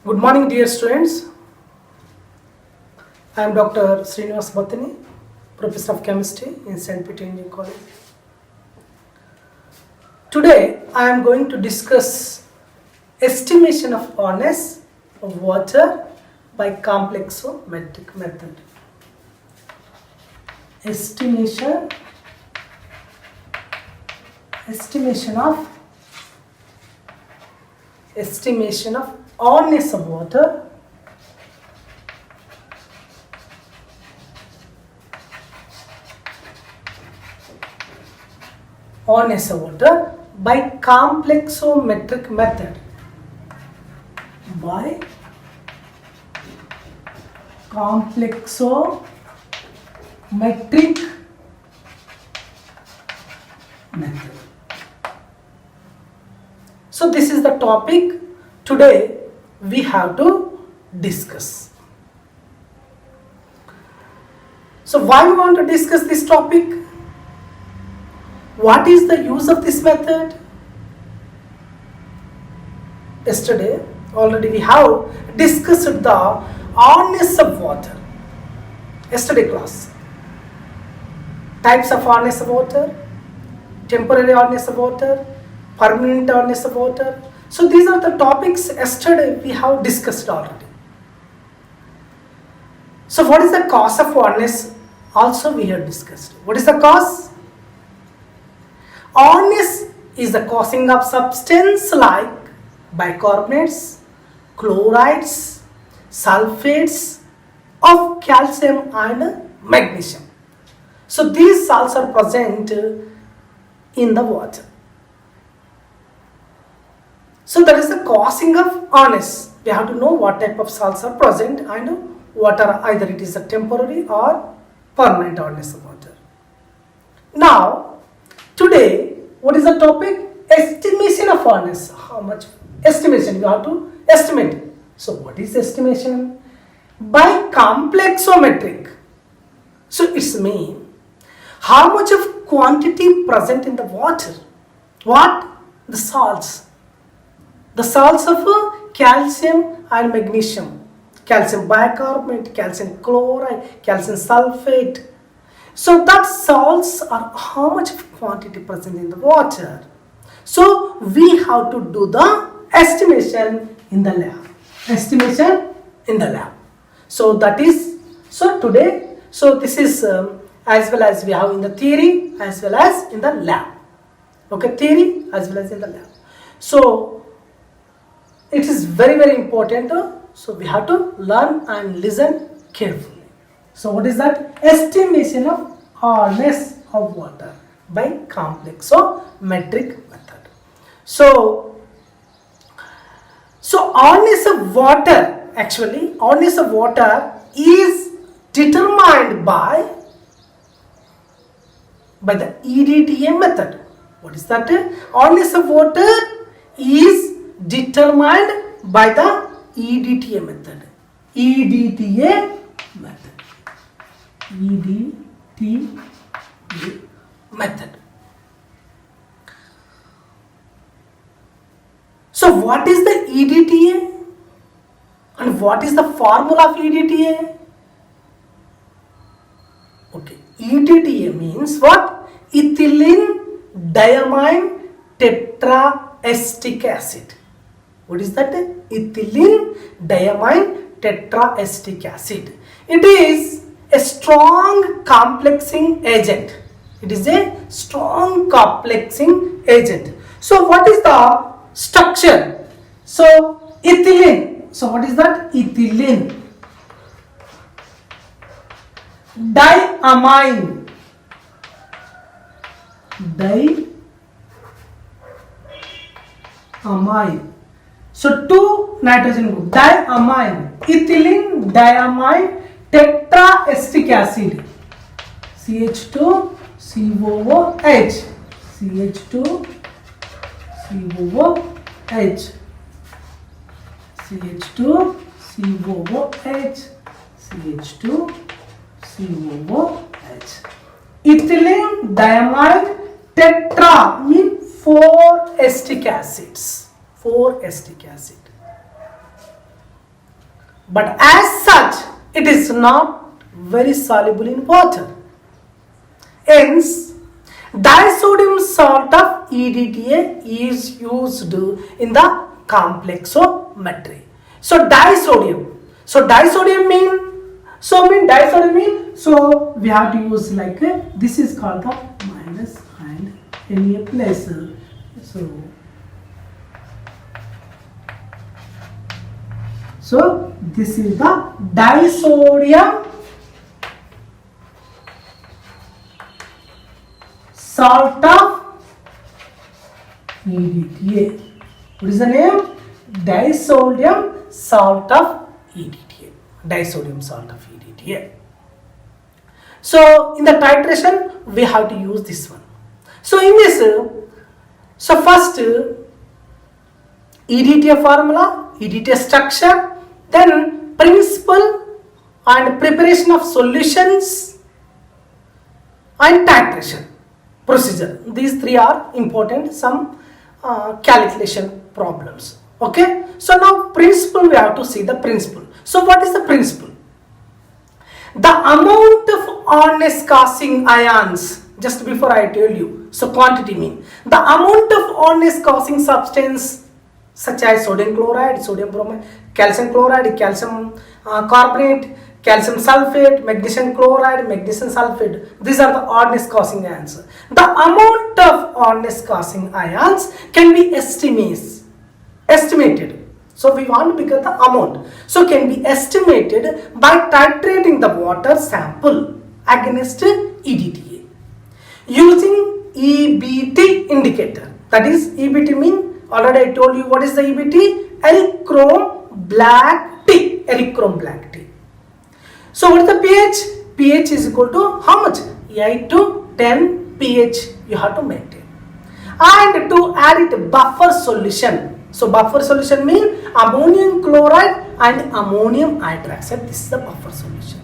Good morning, dear students. I am Dr. Srinivas Bhattini, Professor of Chemistry in St. Peter Engineering College. Today, I am going to discuss estimation of hardness of water by complexometric method. Estimation of hardness of water by complexometric method. By complexometric method. So this is the topic today we have to discuss. So why we want to discuss this topic? What is the use of this method? Yesterday already we have discussed the hardness of water. Yesterday class. Types of hardness of water, temporary hardness of water, permanent hardness of water. So these are the topics yesterday we have discussed already. So what is the cause of hardness? Also we have discussed. What is the cause? Hardness is the causing of substance like bicarbonates, chlorides, sulfates of calcium and magnesium. So these salts are present in the water. So that is the causing of hardness. We have to know what type of salts are present and what are either it is a temporary or permanent hardness of water. Now, today, what is the topic? Estimation of hardness. How much estimation you have to estimate. So what is estimation? By complexometric. So it's mean how much of quantity present in the water. What? The salts. The salts of calcium and magnesium. Calcium bicarbonate, calcium chloride, calcium sulfate. So that salts are how much quantity present in the water. So we have to do the estimation in the lab. So that is, so today, so this is as well as we have in the theory as well as in the lab. Okay, theory as well as in the lab. So it is very, very important. So we have to learn and listen carefully. So what is that? Estimation of hardness of water by complexometric method. So hardness of water, actually hardness of water is determined by the EDTA method. What is that? Hardness of water is determined by the EDTA method. EDTA method. So what is the EDTA and what is the formula of EDTA? Okay, EDTA means what? Ethylene diamine tetraestic acid. What is that? Ethylene diamine tetraestic acid. It is a strong complexing agent. So what is the structure? So ethylene. So what is that? Ethylene diamine. So two nitrogen group, diamine, ethylene diamine tetraestic acid, CH2COOH, CH2COOH, Ethylene diamine tetra means 4 acetic acids. 4 acetic acid. but as such it is not very soluble in water. Hence, disodium salt of EDTA is used in the complexometry. So disodium. So disodium mean so we have to use like this is called the minus and in a place. So this is the disodium salt of EDTA. What is the name? Disodium salt of EDTA. Disodium salt of EDTA. So in the titration we have to use this one. So in this, so first EDTA formula, EDTA structure, then principle and preparation of solutions and titration procedure. These three are important, some calculation problems. Okay, so now principle, we have to see the principle. So what is the principle? The amount of hardness causing ions, just before I tell you, so quantity mean the amount of hardness causing substance such as sodium chloride, sodium bromide, calcium chloride, calcium carbonate, calcium sulfate, magnesium chloride, magnesium sulfate. These are the hardness causing ions. The amount of hardness causing ions can be estimated. So we want to get the amount. So can be estimated by titrating the water sample against EDTA using EBT indicator. That is EBT mean, already I told you what is the EBT? Erythrome black tea. Erythrome black tea. So what is the pH? pH is equal to how much? 8 to 10 pH you have to maintain. And to add it buffer solution. So buffer solution means ammonium chloride and ammonium hydroxide. This is the buffer solution.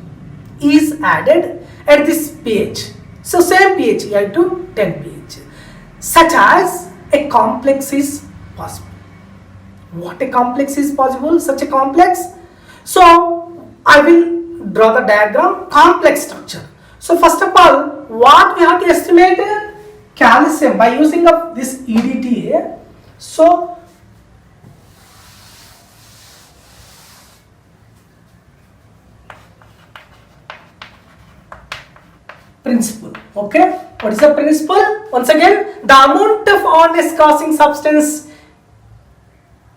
Is added at this pH. So same pH, 8 to 10 pH. Such as a complex is possible. What a complex is possible? Such a complex. So I will draw the diagram, complex structure. So first of all, what we have to estimate? Calcium by using of this EDTA. So principle. Okay, what is the principle? Once again, the amount of hardness causing substance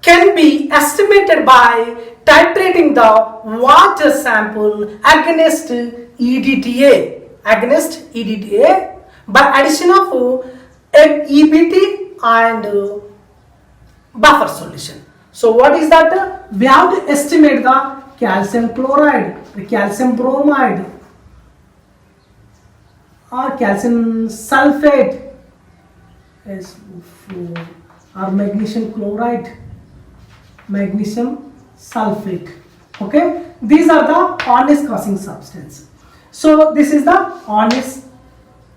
can be estimated by titrating the water sample against EDTA, by addition of EBT and buffer solution. So what is that? We have to estimate the calcium chloride, the calcium bromide, or calcium sulfate, or magnesium chloride, magnesium sulfate. Okay, these are the hardness causing substance. So this is the hardness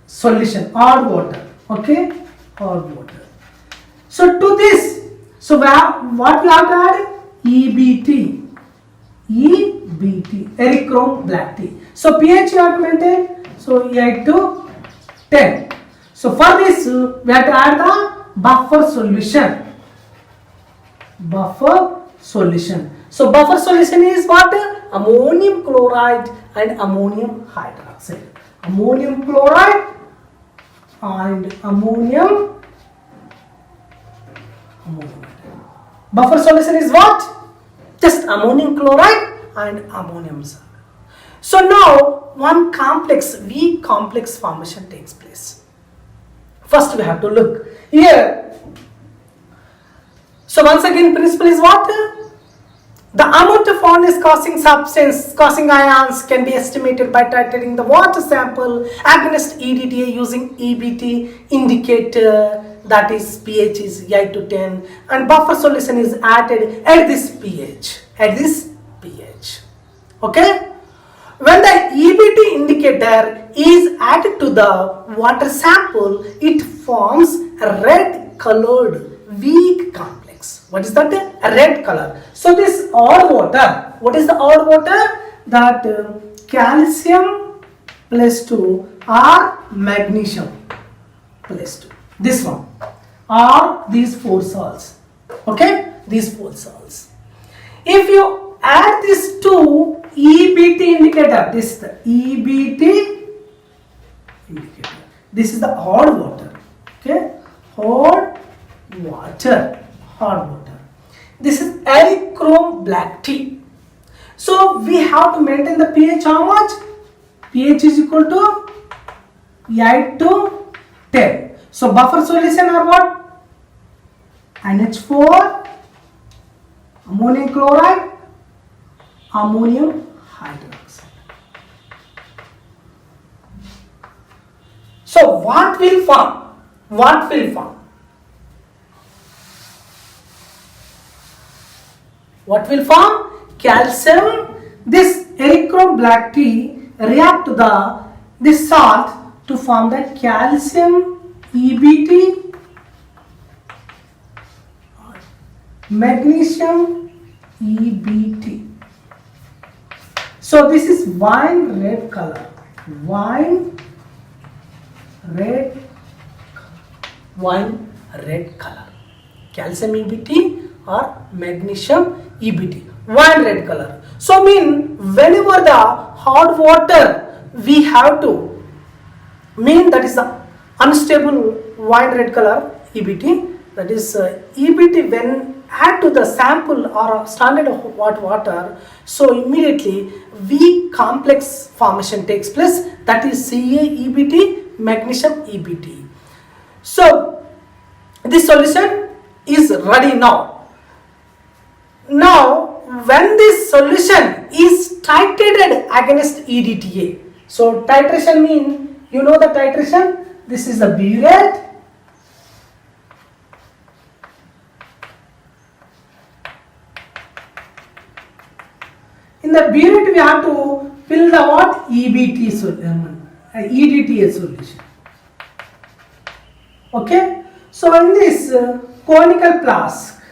solution, hard water. Okay, hard water. So to this, so what we have to add? EBT, erythrome black tea. So pH you have to maintain. So 8 to 10. So for this we have to add the buffer solution. Buffer solution. So buffer solution is what? Ammonium chloride and ammonium hydroxide. Ammonium chloride and ammonium. Buffer solution is what? Just ammonium chloride and ammonium sulfate. So now one complex, weak complex formation takes place. First we have to look here. So once again, principle is what? The amount of hardness causing substance, causing ions can be estimated by titrating the water sample against EDTA using EBT indicator, that is pH is 8 to 10, and buffer solution is added at this pH, Okay. When the EBT indicator is added to the water sample, it forms a red colored weak complex. complex. What is that? A red color. So this odd water, what is the odd water? That calcium plus 2 or magnesium plus 2. This one are these 4 salts. Okay, these 4 salts. If you add this to EBT indicator, this is the EBT indicator. This is the odd water. Okay, hot water, hot water. This is Erythrochrome black tea. So we have to maintain the pH how much? pH is equal to 8 to 10. So buffer solution are what? NH4, ammonium chloride, ammonium hydroxide. So what will form? What will form? What will form? Calcium. This Erythrochrome black tea react to this salt to form the calcium EBT, magnesium EBT. So this is wine red color. Wine red color. Calcium EBT or magnesium EBT. Wine red color. So mean whenever the hot water we have to mean that is the unstable wine red color EBT, that is EBT when add to the sample or standard of hot water, so immediately weak complex formation takes place, that is Ca EBT, magnesium EBT. So this solution is ready now. Now when this solution is titrated against EDTA, so titration mean, you know the titration, this is the burette, in the burette we have to fill the what? EBT solution, EDTA solution. Okay, so in this conical flask,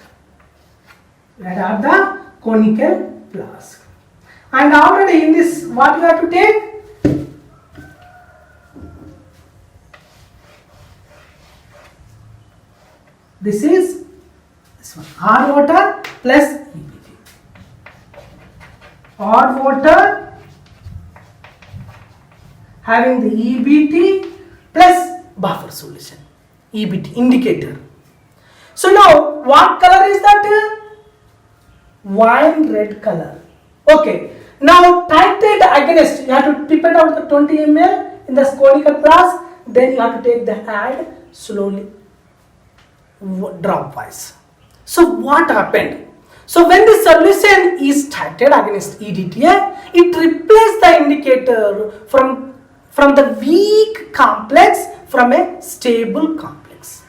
we have the conical flask, and already in this what you have to take? This is this one, hard water plus EBT. Hard water having the EBT plus buffer solution, EBT indicator. So now what color is that? Wine red color. Okay, now titrate against, you have to tip it out the 20 ml in the conical flask, then you have to take the add slowly, drop wise. So what happened? So when the solution is titrated against EDTA, it replaces the indicator from the weak complex from a stable complex.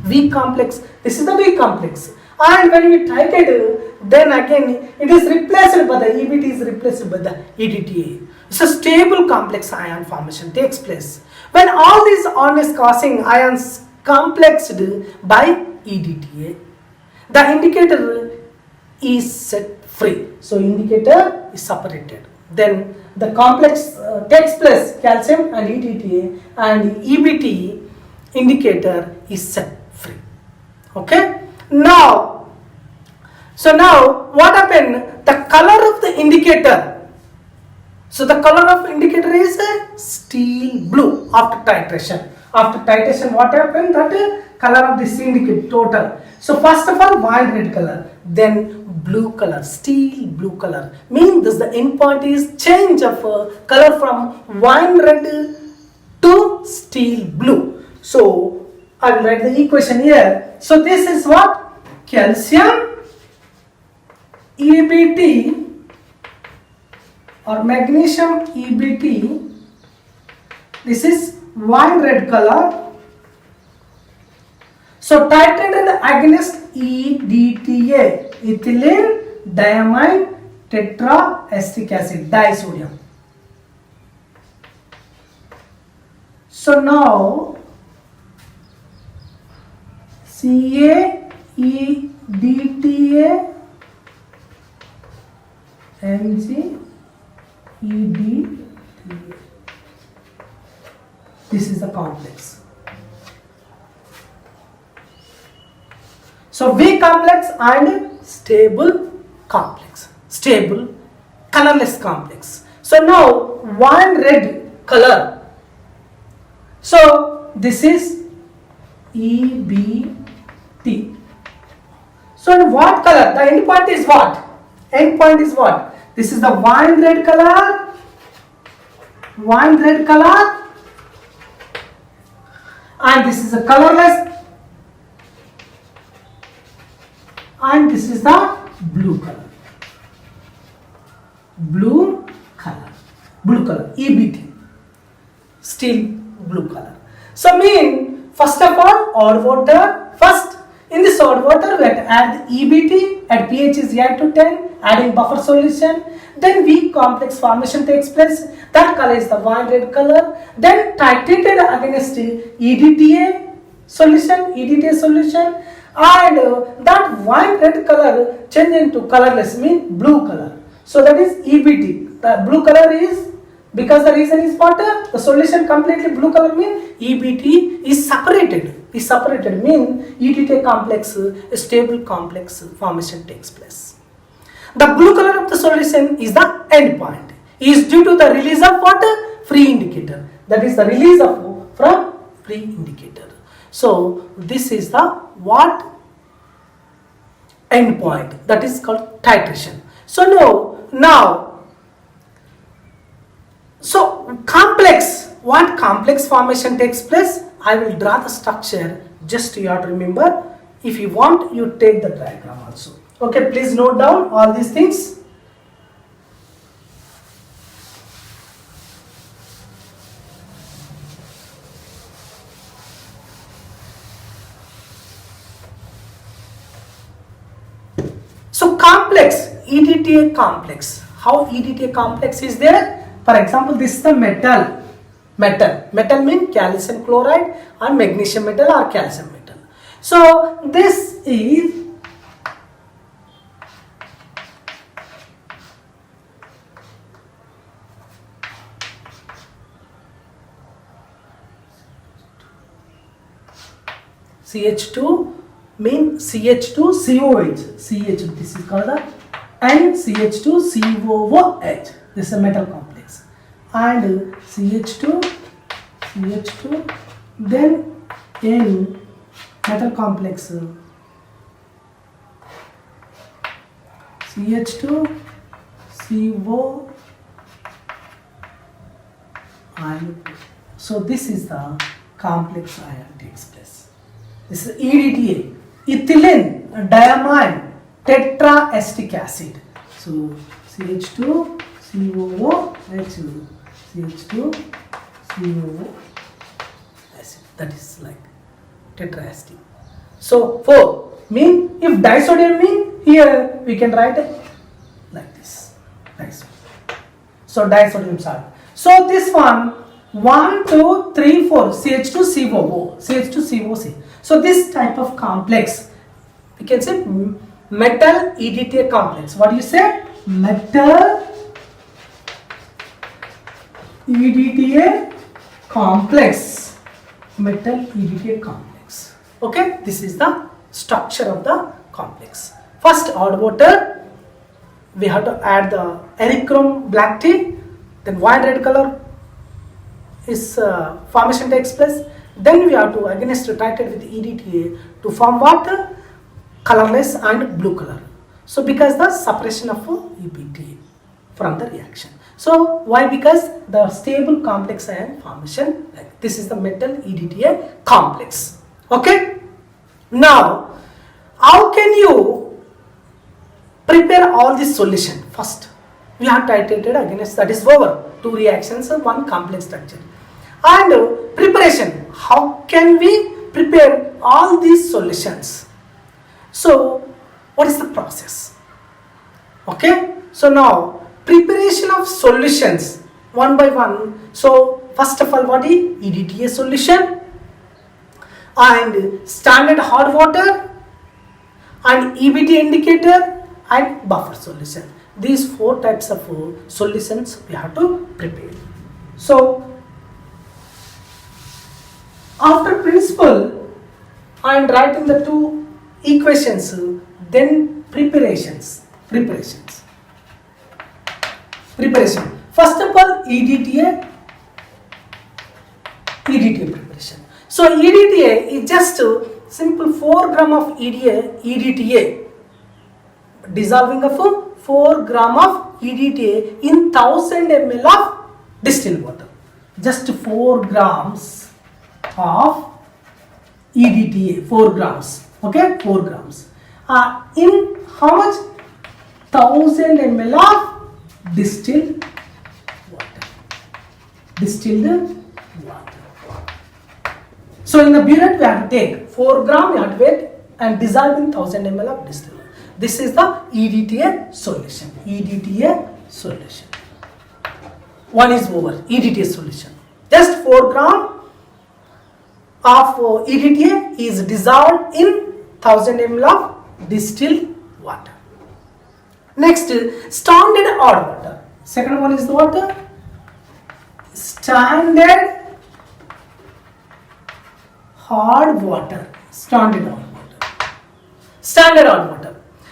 Weak complex, this is the weak complex. And when we titrate, then again it is replaced by the EBT is replaced by the EDTA. So stable complex ion formation takes place when all these hardness causing ions complexed by EDTA. The indicator is set free. So indicator is separated. Then the complex takes place, calcium and EDTA, and EBT indicator is set free. Okay. Now, so now what happened? The color of the indicator. So the color of indicator is steel blue after titration. After titration, what happened? That color of this indicator total. So first of all, wine red color, then blue color, steel blue color. Means this the end point is change of color from wine red to steel blue. So I will write the equation here. So this is what? Calcium EBT or magnesium EBT. This is wine red color. So titrated against EDTA, ethylene diamine tetraesteric acid, disodium. So now CaEDTA DTA, Mg, EDTA. This is the complex. So weak complex and stable complex. Stable, colorless complex. So now one red color. So this is EBT. So in what color? The end point is what? End point is what? This is the wine red color. Wine red color. And this is a colorless. And this is the blue color. Blue color. Blue color. EBT. Still blue color. So mean, first of all, odd water. First, in this odd water, we have to add EBT at pH is 8 to 10, adding buffer solution. Then weak complex formation takes place. That color is the wine red color. Then titrated against EDTA solution, and that wine red color change into colorless, mean blue color. So that is EBT. The blue color is, because the reason is water, the solution completely blue color, mean EBT is separated. Mean EDTA complex, a stable complex formation takes place. The blue color of the solution is the end point. Is due to the release of water, free indicator. That is the release of from free indicator. So this is the what end point, that is called titration. So now so complex, what complex formation takes place? I will draw the structure, just you have to remember. If you want, you take the diagram also. Okay, please note down all these things. So complex, EDTA complex. How EDTA complex is there? For example, this is the metal. Metal means calcium chloride or magnesium metal or calcium metal. So this is CH2 means CH2COH. CH, this is called the and CH2COOH. This is a metal complex. And CH2, then in metal complex CH2CO ion. So this is the complex ion takes place. This is EDTA, ethylene diamine tetraestic acid. So CH2COOH, CH2COOH acid. That is like tetraestic. So 4 mean, if disodium mean, here we can write it like this. Disodium. So disodium salt. So this one 1, 2, 3, 4 CH2COC. So this type of complex, we can say metal EDTA complex. What do you say? Metal EDTA complex. Metal EDTA complex. Okay, this is the structure of the complex. First, odd water, we have to add the erythrome black tea, then wine red color is formation takes place. Then we have to again titrate with EDTA to form what? Colorless and blue color. So because the separation of EBT from the reaction. So why? Because the stable complex ion formation, like this is the metal EDTA complex. Okay. Now, how can you prepare all this solution? First, we have titrated against, that is over 2 reactions, 1 complex structure. And preparation, how can we prepare all these solutions? So what is the process? Okay, so now preparation of solutions one by one. So first of all, what is EDTA solution and standard hot water and EBT indicator and buffer solution. These 4 types of solutions we have to prepare. So after principle and writing the 2 equations, then preparation. First of all, EDTA preparation. So EDTA is just a simple 4 gram of EDTA, dissolving of 4 gram of EDTA in 1000 ml of distilled water. Just 4 grams of EDTA, 4 grams. Okay, 4 grams. In how much? 1000 ml of distilled water. So in the burette we have to take 4 gram, we have to wait and dissolve in 1000 ml of distilled water. This is the EDTA solution. One is over. EDTA solution. Just 4 gram of EDTA is dissolved in 1000 ml of distilled water. Next, standard hard water. Second one is the water. Standard hard water.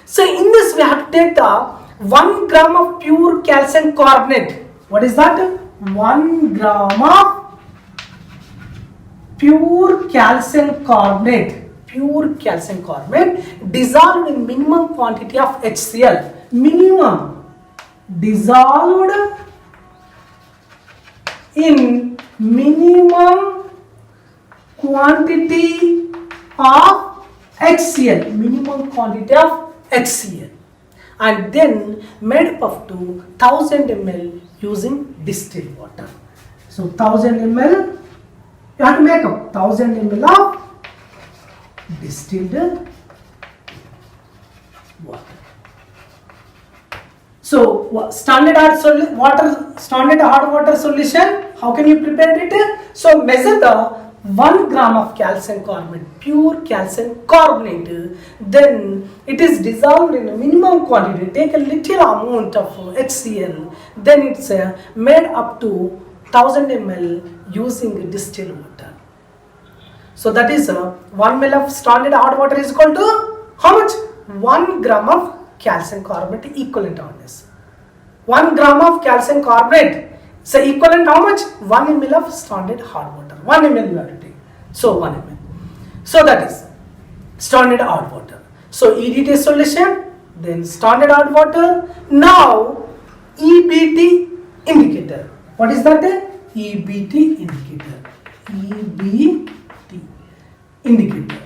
So in this we have to take the 1 gram of pure calcium carbonate. What is that? 1 gram of pure calcium carbonate dissolved in minimum quantity of HCl. Dissolved in minimum quantity of HCl, and then made up to 1000 ml using distilled water. So 1000 ml, you have to make up 1000 ml of distilled water. So standard hard water solution, how can you prepare it? So measure the 1 gram of calcium carbonate, pure calcium carbonate, then it is dissolved in a minimum quantity. Take a little amount of HCl, then it's made up to 1000 ml using distilled water. So that is 1 ml of standard hard water is equal to how much? 1 gram of calcium carbonate equivalent hardness. 1 gram of calcium carbonate, so equivalent how much? 1 ml of standard hard water. 1 ml you have to take. So 1 ml. So that is standard hard water. So EDTA solution, then standard hard water. Now EBT indicator. What is that? EBT indicator. EBT indicator.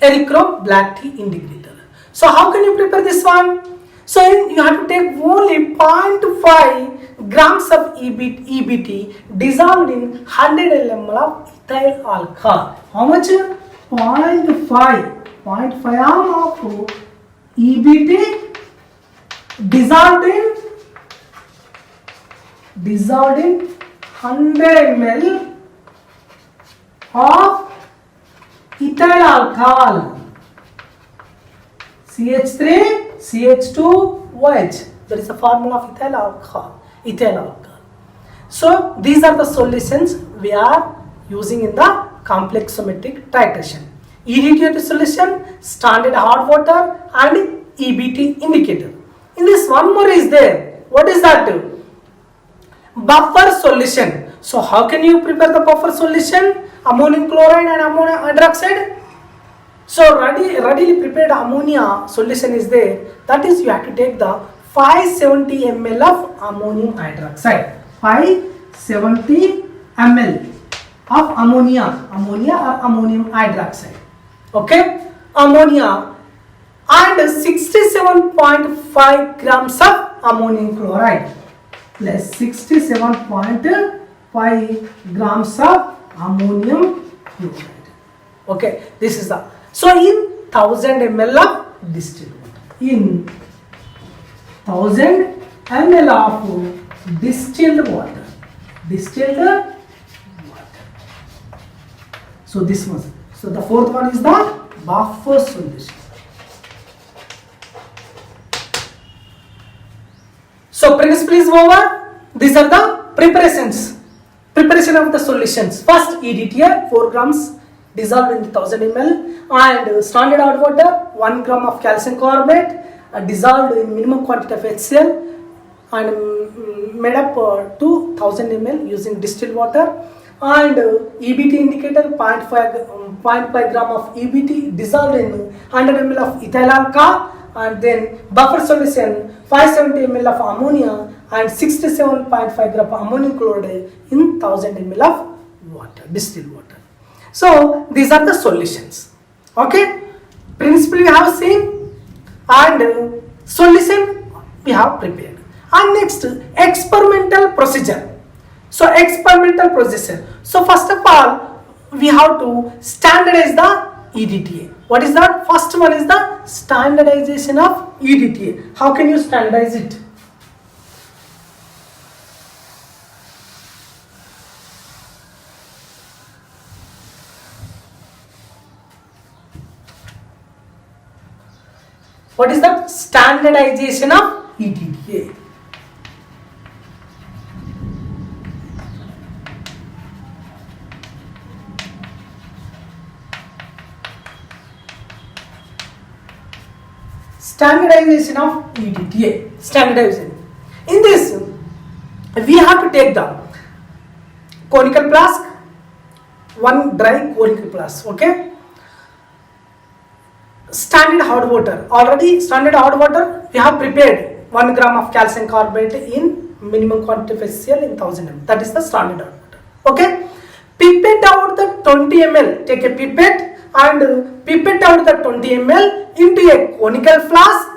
Erythro black tea indicator. So how can you prepare this one? So you have to take only 0.5 grams of EBT dissolved in 100 ml of ethyl alcohol. How much? 0.5 of EBT dissolved in 100 ml of ethyl alcohol. CH3, CH2, OH. That is the formula of ethyl alcohol. So these are the solutions we are using in the complexometric titration. EDTA solution, standard hard water, and EBT indicator. In this one more is there. What is that? Buffer solution. So how can you prepare the buffer solution? Ammonium chloride and ammonium hydroxide. So readily prepared ammonia solution is there. That is, you have to take the 570 ml of ammonium hydroxide. 570 ml of ammonia or ammonium hydroxide. Okay, ammonia, and 67.5 grams of ammonium chloride plus 67.5 grams of ammonium chloride. Okay, this is the. So in 1000 ml of distilled water. In 1000 ml of distilled water. So this was. So the fourth one is the buffer solution. So principle is over. These are the preparation of the solutions. First EDTA 4 grams dissolved in 1000 ml and standard hard water 1 gram of calcium carbonate dissolved in minimum quantity of HCl and made up to 1000 ml using distilled water, and EBT indicator 0.5 gram of EBT dissolved in 100 ml of ethyl alcohol, and then buffer solution 570 ml of ammonia and 67.5 gram of ammonium chloride in 1000 ml of water, distilled water. So these are the solutions. Okay, principle we have seen and solution we have prepared. And next, experimental procedure. So experimental procedure. So first of all, we have to standardize the EDTA. What is that? First one is the standardization of EDTA. How can you standardize it? What is the standardization of EDTA? Standardization of EDTA. Standardization. In this, we have to take the conical flask, one dry conical flask. Okay. Standard hard water. Already standard hard water we have prepared 1 gram of calcium carbonate in minimum quantity of HCl in 1000 ml. That is the standard hard water. Okay. Pipette out the 20 ml. Take a pipette and pipette out the 20 ml into a conical flask.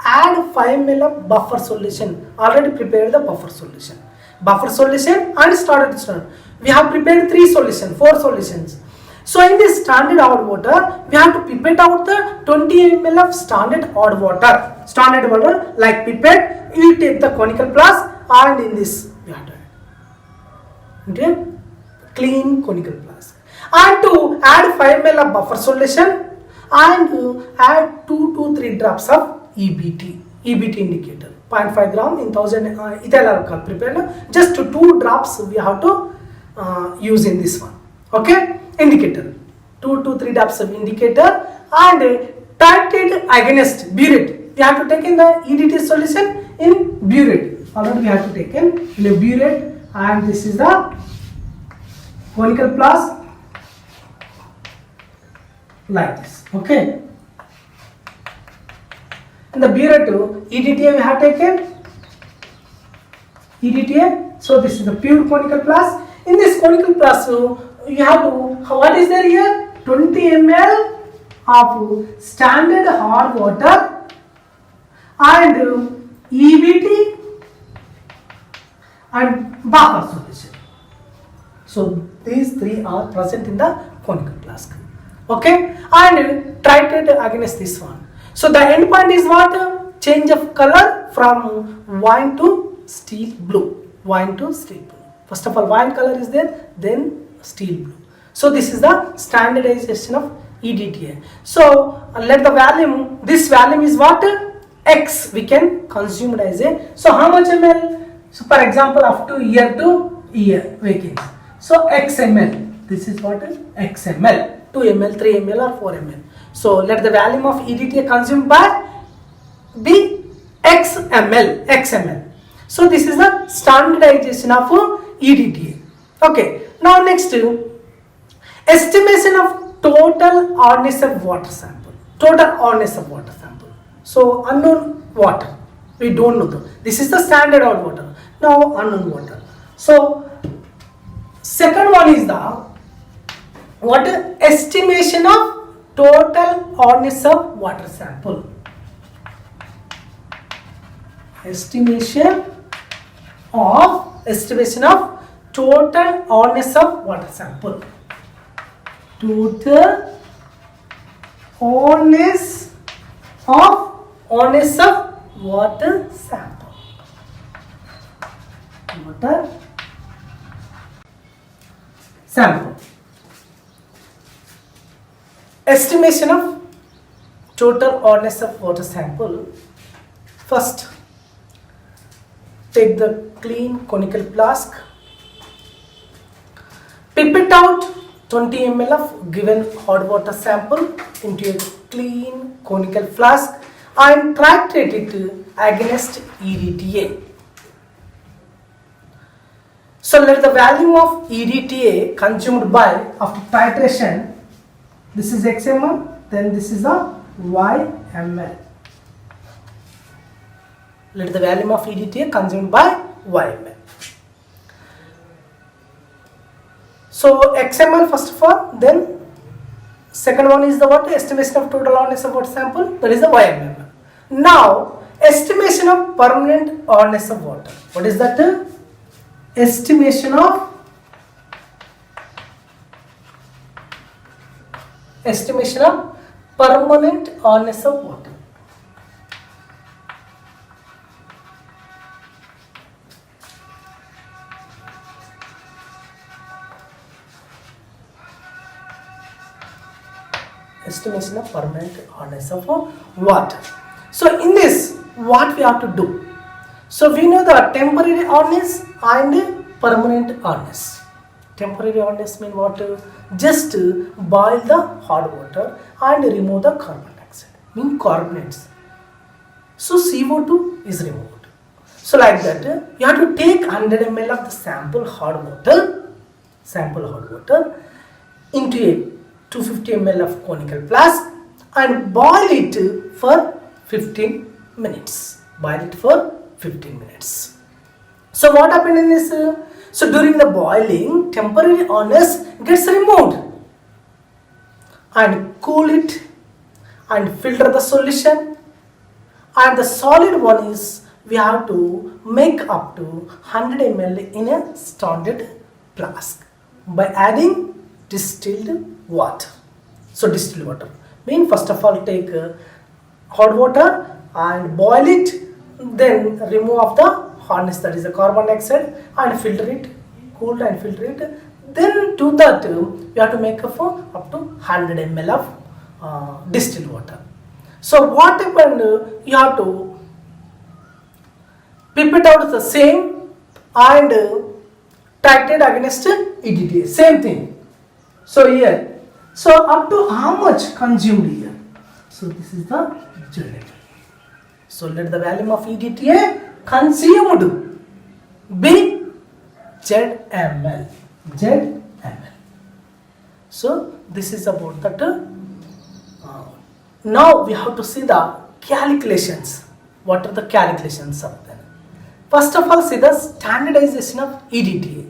Add 5 ml of buffer solution. Already prepared the buffer solution. Buffer solution and standard. We have prepared 4 solutions. So in this standard hard water, we have to pipette out the 20 ml of standard hard water. Standard water like pipette, you take the conical flask and in this we have to add. Okay? Clean conical flask. And to add 5 ml of buffer solution and to add 2 to 3 drops of EBT indicator. 0.5 gram in 1000 ethyl alcohol prepared. Just 2 drops we have to use in this one. Okay? Indicator 2 to 3 drops of indicator and titrated against burette. We have to take in the EDT solution in burette. Already we have to take in a burette, and this is the conical flask like this. Okay. In the burette EDTA we have taken EDTA. So this is the pure conical flask. In this conical flask, you have to, what is there here? 20 ml of standard hard water and EBT and buffer solution. So these 3 are present in the conical flask. Okay, and titrate against this one. So the end point is what? Change of color from wine to steel blue. Wine to steel blue. First of all, wine color is there, then steel blue. So this is the standardization of EDTA. So let the value, this value is what? X we can consume it as a, so how much ml? So for example, up to year to year vacancy. So XML, this is what is XML, 2 ml, 3 ml or 4 ml. So let the value of EDTA consumed by be XML. So this is the standardization of EDTA. Okay, now next estimation of total hardness of water sample. Total hardness of water sample. So unknown water, we don't know though. This is the standard hard water. Now unknown water. So second one is the what? Estimation of total hardness of water sample. Estimation of total hardness of water sample. Total hardness of water sample. Water sample. Estimation of total hardness of water sample. First, take the clean conical flask, pipette out 20 ml of given hot water sample into a clean conical flask and titrate it against EDTA. So let the value of EDTA consumed by after titration, this is XML, then this is the YML. Let the value of EDTA consumed by YML. So XML first of all, then second one is the what? Estimation of total hardness of water sample, that is the YML. Now estimation of permanent hardness of water. What is that? Estimation of permanent hardness of water. Estimation of permanent hardness of water. So in this, what we have to do? So we know the temporary hardness and permanent hardness. Temporary hardness means what? Just boil the hot water and remove the carbon dioxide, mean carbonates. So CO2 is removed. So like that, you have to take 100 ml of the sample hot water into a 250 ml of conical flask and boil it for 15 minutes. So what happened in this? So during the boiling, temporary hardness gets removed and cool it and filter the solution, and the solid one is we have to make up to 100 ml in a standard flask by adding distilled water. So distilled water mean first of all take hot water and boil it, then remove of the hardness, that is the carbon dioxide, and filter it, cool and filter it. Then to that you have to make up to 100 ml of distilled water. So what happened? You have to pipette out the same and titrate against EDTA. Same thing. So here, so up to how much consumed here? So this is the generator. So let the value of EDTA consumed be ZML. So this is about that. Now we have to see the calculations. What are the calculations of them? First of all, see the standardization of EDTA.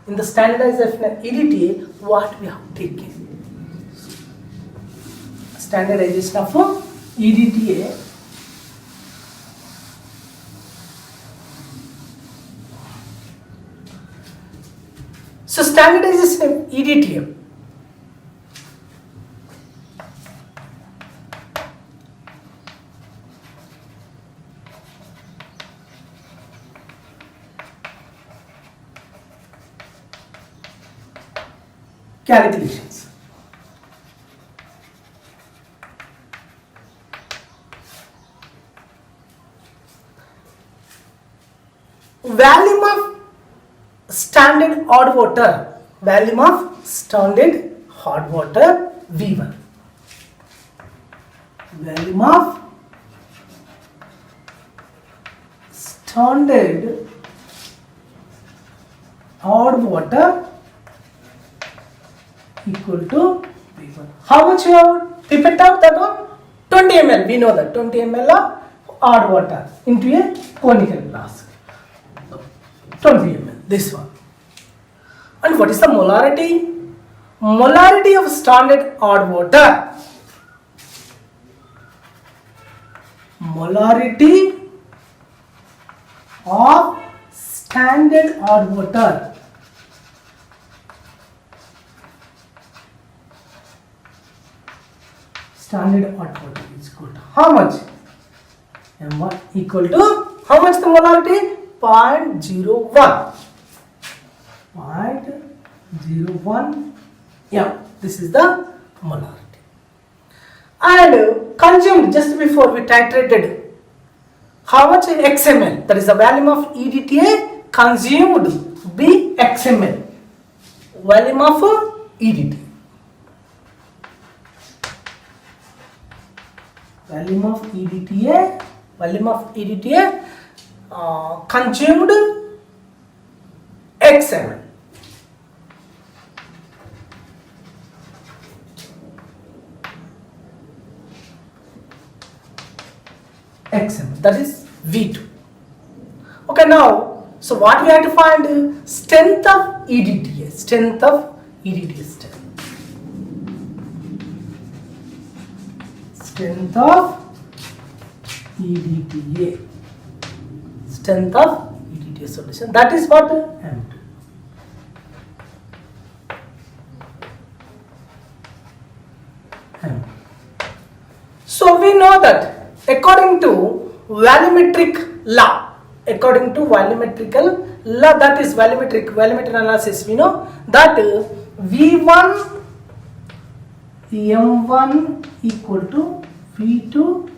In the standardization of EDTA, what we have taken? Standardization of EDTA. So standardization of EDTA. Calculations. Volume of standard hot water. Volume of standard hot water V1. Volume of standard hot water equal to V1. How much you have pipette out that one? 20 ml. We know that 20 ml of hot water into a conical flask. 20 ml. This one. And what is the molarity? Molarity of standard hot water. Molarity of standard hot water. Standard hot water is equal to how much? M1 equal to how much the molarity? 0.01. 0.01 M. This is the molarity. and consumed just before we titrated. How much XML? That is the volume of EDTA consumed be XML. Volume of EDTA. Volume of EDTA consumed XML. XML, that is V2. Okay, now, so what we have to find? Strength of EDTA. Strength of EDTA. Strength of EDTA. Strength of EDTA solution. That is what? M2. So we know that according to volumetric law, that is volumetric analysis, we know that V1 M1 equal to V2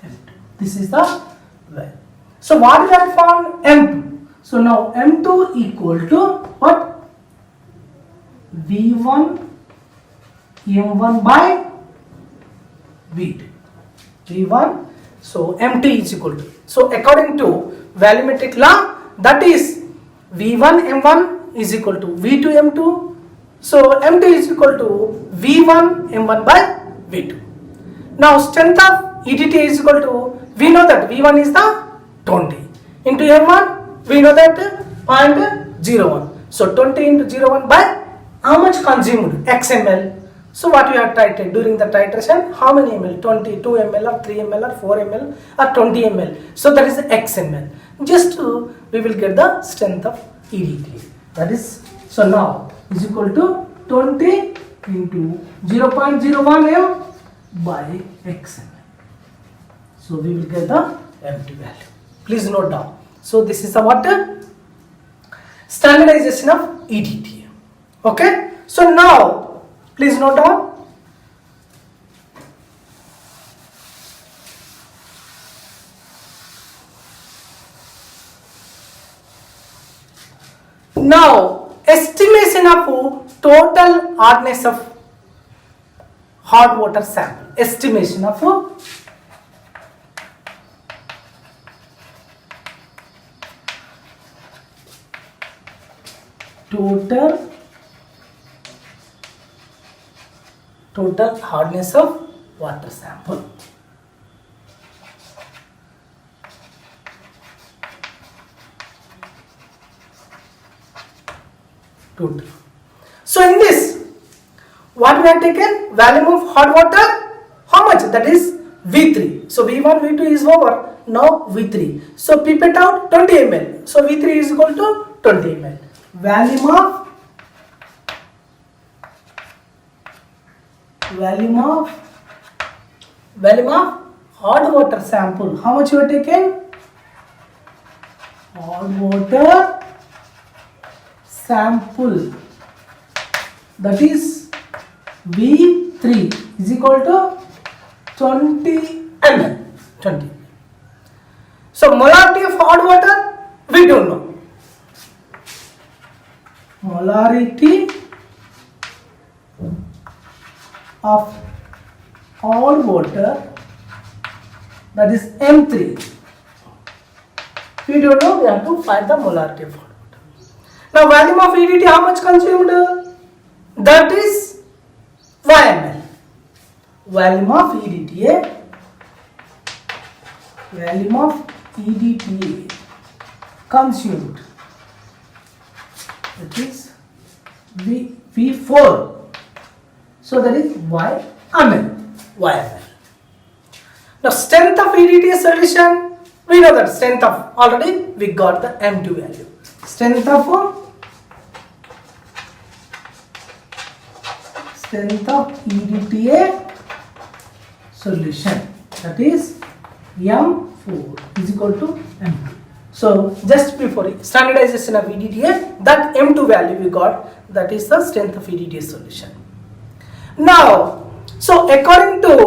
M2. This is the value. So what we have found? M2. So now M2 equal to what? V1 M1 by V2. V1. So M2 is equal to. So according to volumetric law, that is V1 M1 is equal to V2 M2. So M2 is equal to V1 M1 by V2. Now strength of EDTA is equal to, we know that V1 is the 20 into M1, we know that 0.01. So 20 into 0.1 by how much consumed? XML. So what we have titrated during the titration, how many ml? 22 ml or 3 ml or 4 ml or 20 ml. So that is the XML. Just we will get the strength of EDTA. That is, so now is equal to 20 into 0.01 m by XML. So we will get the empty value. Please note down. So this is the what? Standardization of EDTA. Okay. So now please note down. Now estimation of total hardness of hot water sample. Estimation of total hardness of water sample. Total. So in this, what we have taken? Volume of hot water, how much? That is V3. So V1, V2 is over. Now V3. So pipette out 20 ml. So V3 is equal to 20 ml. Volume of hot water sample. How much you are taken? Hot water sample, that is V3 is equal to 20 ml. 20. So molarity of hot water, we don't know. Molarity of hot water, that is M3. We don't know, we have to find the molarity of hot water. Now volume of EDTA, how much consumed? That is ml. Volume of EDTA consumed, that is V4. So that is YML. Now strength of EDTA solution, we know that strength of, already we got the M2 value. Strength of EDTA solution, that is M4 is equal to M2. So just before standardization of EDTA, that M2 value we got, that is the strength of EDTA solution. Now So according to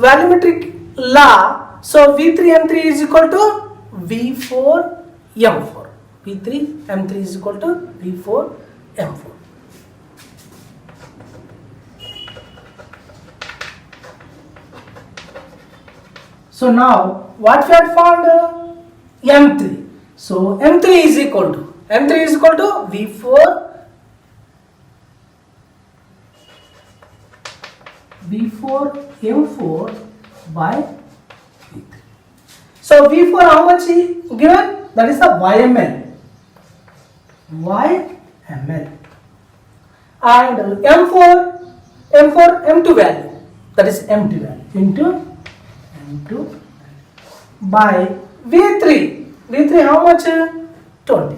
volumetric law, so V3M3 is equal to V4M4. V3M3 is equal to V4M4. So now what we had found? M3. So M3 is equal to V4M4 by V3. So V4 how much is given? That is the YML. And M2 value, that is empty value into M2 by V3. V3 how much? 20.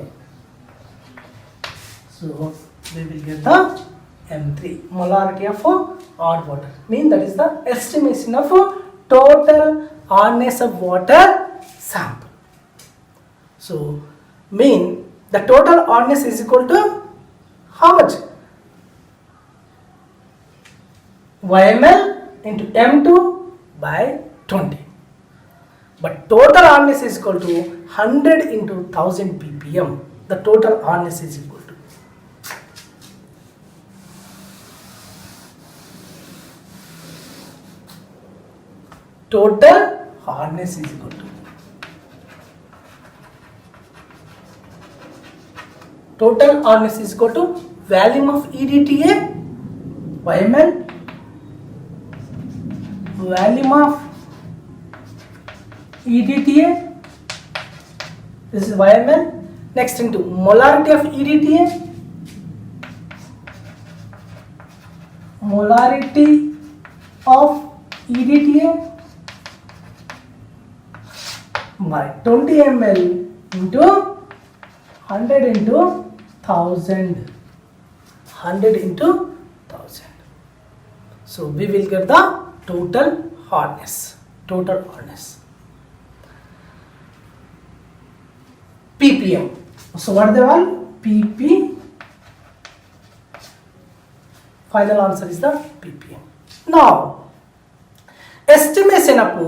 So we will get the M3, molarity of odd water. Mean that is the estimation of total hardness of water sample. So mean the total hardness is equal to how much? YML into M2 by 20. But total hardness is equal to 100 into 1000 ppm. The total hardness is equal to. Total hardness is equal to. Total hardness is equal to volume of EDTA, YML, volume of EDTA, this is YML, next into molarity of EDTA, by 20 ml into 100 into 1000. So we will get the total hardness. ppm. So what is the value? pp. Final answer is the ppm. Now estimation of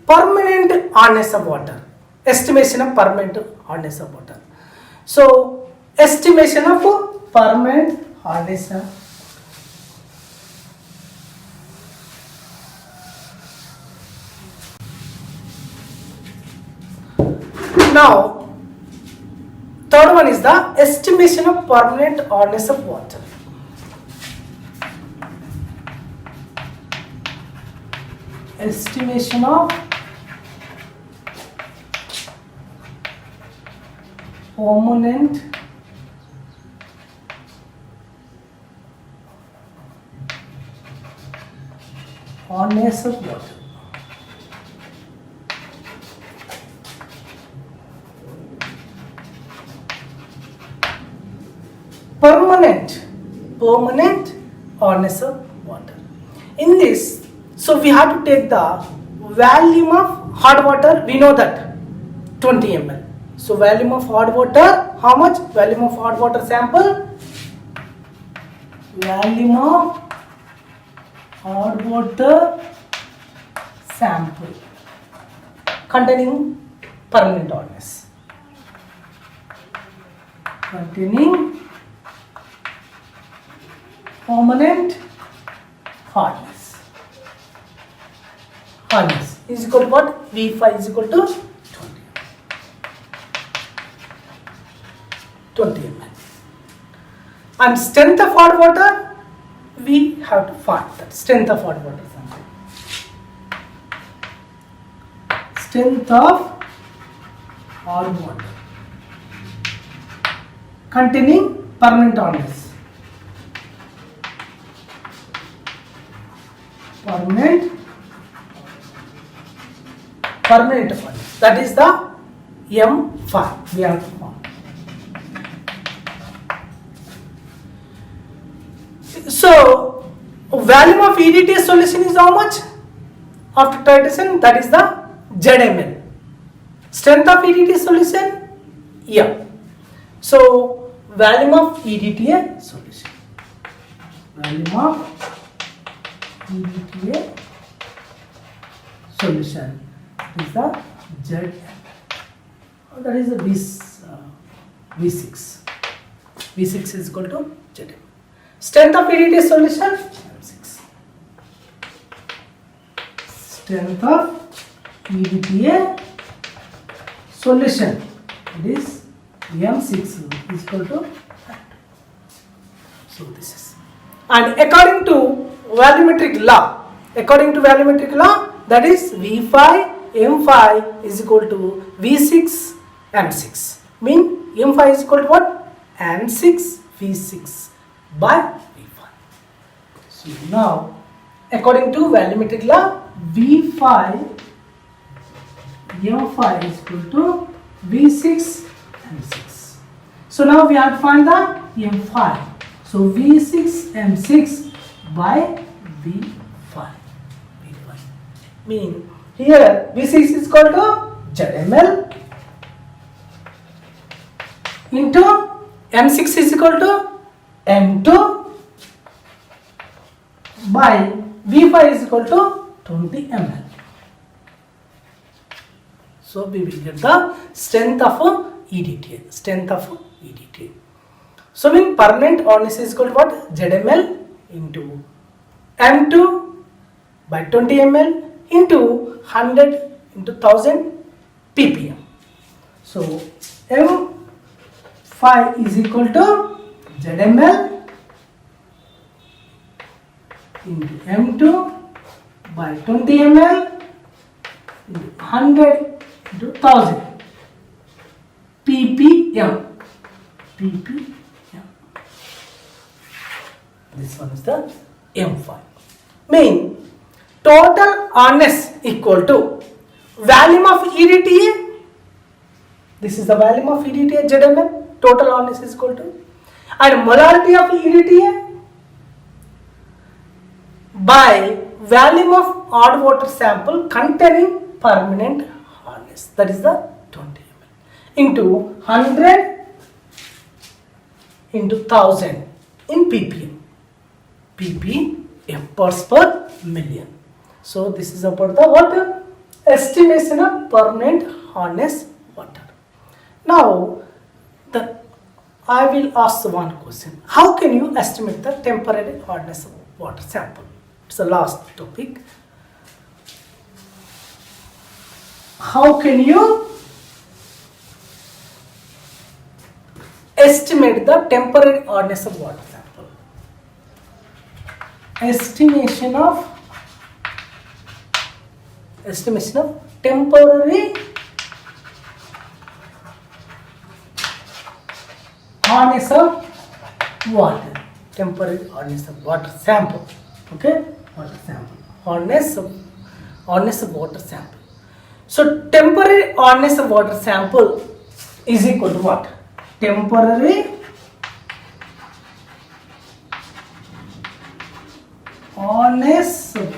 permanent hardness of water. So estimation of permanent hardness of now, third one is the estimation of permanent hardness of water. Estimation of permanent hardness of water. Permanent hardness of water. In this, so we have to take the volume of hard water. We know that 20 ml. So volume of hard water, how much? Volume of hard water sample. Volume of hard water sample containing permanent hardness. Containing permanent hardness. Hardness is equal to what? V5 is equal to 20 ml. And strength of hard water, we have to find that strength of hard water sample. Strength of hard water containing permanent hardness. Permanent hardness. That is the M5. We have to find. So volume of EDTA solution is how much? After titration, that is the ZML. Strength of EDTA solution, M. So volume of EDTA solution. Volume of EDTA solution is the Z, that is the V6. V6 is equal to Zm. Strength of EDTA solution M6. Strength of EDTA solution, it is M6 is equal to that. So this is, and according to volumetric law, that is V5 M5 is equal to V6 M6. Mean M5 is equal to what? M6 V6 by V5. So now according to volumetric law, V5 M5 is equal to V6 M6. So now we have to find the M5. So V6 M6 by V5. Mean here V6 is equal to ZML into M6 is equal to M2 by V5 is equal to 20 ml. So we will get the strength of EDTA. So mean permanent hardness is equal to what? ZML into M2 by 20 ml into 100 into 1000 ppm. So M5 is equal to ZML into M2 by 20 ml into 100 into 1000 ppm. This one is the M5. Mean total hardness equal to volume of EDTA. This is the volume of EDTA ZML. Total hardness is equal to, and molarity of EDTA by volume of odd water sample containing permanent hardness. That is the 20 ml into 100 into 1000 in ppm. Parts per million. So this is about the water estimation of permanent hardness water. Now I will ask one question. How can you estimate the temporary hardness of water sample? It's the last topic. How can you estimate the temporary hardness of water sample? Estimation of temporary hardness of water. Temporary hardness of water sample. Okay, water sample. Hardness of water sample. So temporary hardness of water sample is equal to what? Temporary hardness of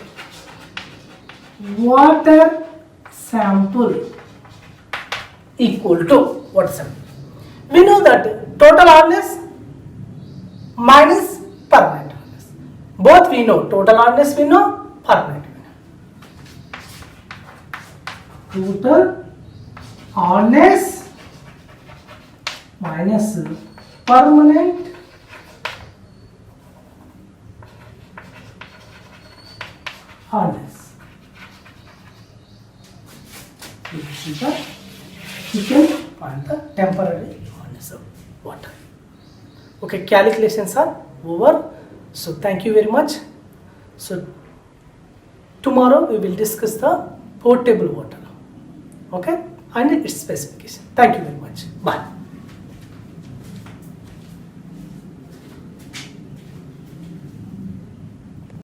water sample equal to what sample? We know that total hardness minus permanent hardness. Both we know. Total hardness we know, permanent we know. Total hardness minus permanent hardness. You can find the temporary hardness of water. Okay, calculations are over. So thank you very much. So tomorrow we will discuss the potable water. Okay, and its specification. Thank you very much. Bye.